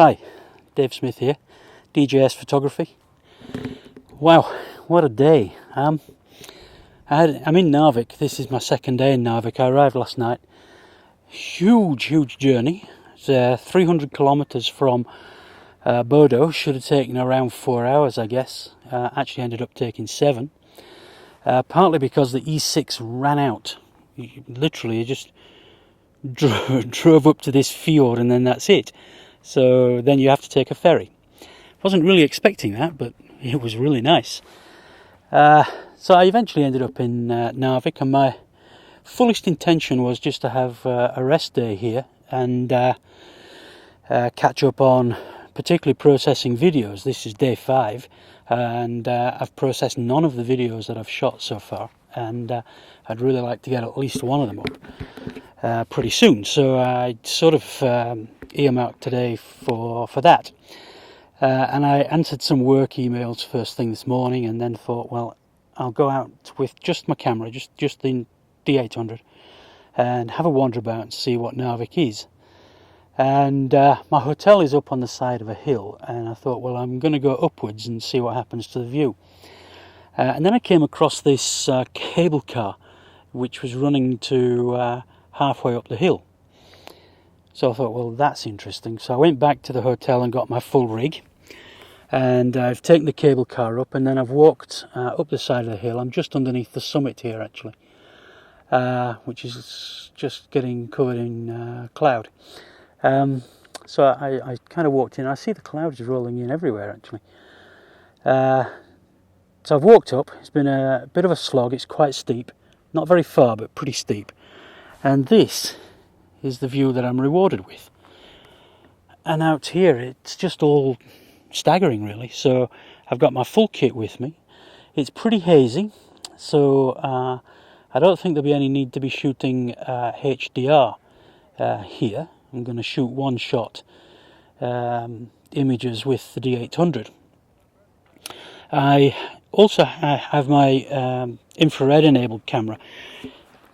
Hi, Dave Smith here, DJS Photography. Wow, what a day. I'm in Narvik. This is my second day in Narvik. I arrived last night. Huge journey. It's 300 kilometers from Bodo. Should have taken around 4 hours, I guess. Actually ended up taking 7. Partly because the E6 ran out. Literally, just drove up to this fjord and then that's it. So then you have to take a ferry. Wasn't really expecting that, but it was really nice. So I eventually ended up in Narvik, and my fullest intention was just to have a rest day here and catch up on particularly processing videos. This is day 5, and I've processed none of the videos that I've shot so far, and I'd really like to get at least one of them up pretty soon. So I sort of earmarked today for that. And I answered some work emails first thing this morning, and then thought, well, I'll go out with just my camera, just the D800, and have a wander about and see what Narvik is. And my hotel is up on the side of a hill, and I thought, well, I'm going to go upwards and see what happens to the view. And then I came across this cable car, which was running to halfway up the hill. So I thought, well, that's interesting. So I went back to the hotel and got my full rig. And I've taken the cable car up, and then I've walked up the side of the hill. I'm just underneath the summit here, actually, which is just getting covered in cloud. So I kind of walked in. I see the clouds rolling in everywhere, actually. So I've walked up. It's been a bit of a slog. It's quite steep. Not very far, but pretty steep. And this is the view that I'm rewarded with. And out here, it's just all staggering, really. So I've got my full kit with me. It's pretty hazy, so I don't think there'll be any need to be shooting HDR here. I'm going to shoot one-shot images with the D800. I also have my infrared enabled camera,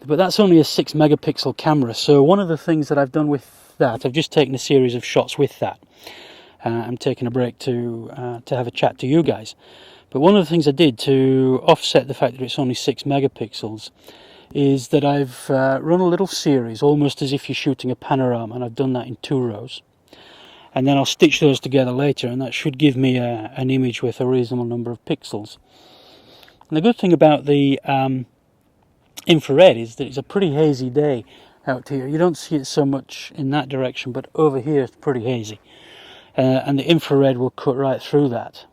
but that's only a 6 megapixel camera. So one of the things that I've done with that, I've just taken a series of shots with that. I'm taking a break to have a chat to you guys. But one of the things I did to offset the fact that it's only 6 megapixels is that I've run a little series, almost as if you're shooting a panorama, and I've done that in 2 rows. And then I'll stitch those together later, and that should give me an image with a reasonable number of pixels. And the good thing about the infrared is that it's a pretty hazy day out here. You don't see it so much in that direction, but over here it's pretty hazy. And the infrared will cut right through that.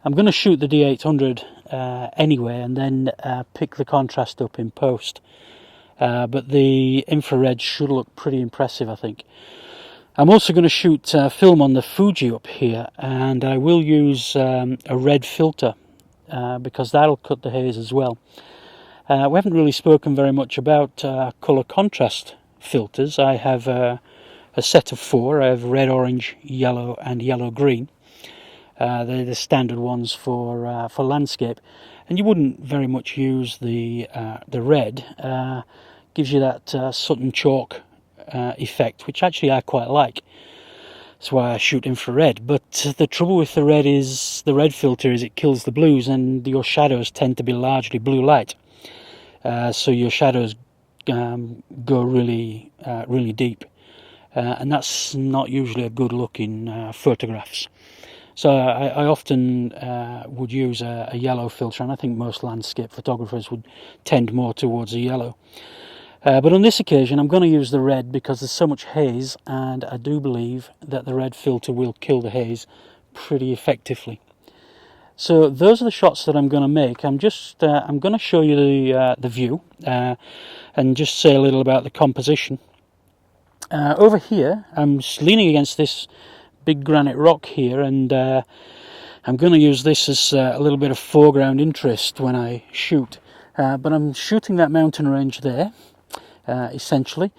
I'm going to shoot the D800 anyway, and then pick the contrast up in post. But the infrared should look pretty impressive, I think. I'm also going to shoot film on the Fuji up here, and I will use a red filter because that'll cut the haze as well. We haven't really spoken very much about colour contrast filters. I have a set of 4. I have red, orange, yellow and yellow-green. They're the standard ones for landscape, and you wouldn't very much use the red. Gives you that Sutton chalk effect, which actually I quite like. That's why I shoot infrared. But the trouble with the red filter is it kills the blues, and your shadows tend to be largely blue light. So your shadows go really deep, and that's not usually a good look in photographs. So I often would use a yellow filter, and I think most landscape photographers would tend more towards a yellow. But on this occasion I'm going to use the red because there's so much haze, and I do believe that the red filter will kill the haze pretty effectively. So those are the shots that I'm going to make. I'm going to show you the view and just say a little about the composition. Over here I'm leaning against this big granite rock here, and I'm going to use this as a little bit of foreground interest when I shoot. But I'm shooting that mountain range there, essentially.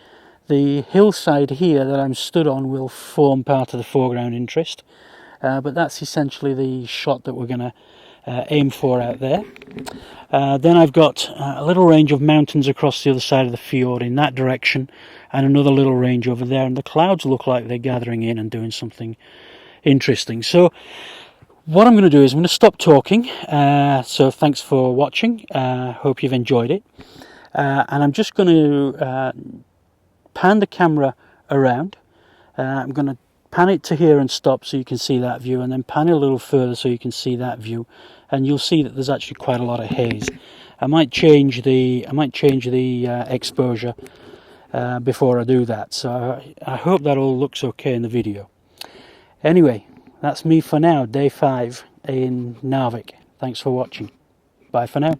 The hillside here that I'm stood on will form part of the foreground interest. But that's essentially the shot that we're going to aim for out there. Then I've got a little range of mountains across the other side of the fjord in that direction, and another little range over there, and the clouds look like they're gathering in and doing something interesting. So what I'm going to do is I'm going to stop talking. So thanks for watching. Hope you've enjoyed it. And I'm just going to pan the camera around. I'm going to pan it to here and stop so you can see that view, and then pan it a little further so you can see that view, and you'll see that there's actually quite a lot of haze. I might change the exposure before I do that, so I hope that all looks okay in the video. Anyway, that's me for now, day 5 in Narvik. Thanks for watching. Bye for now.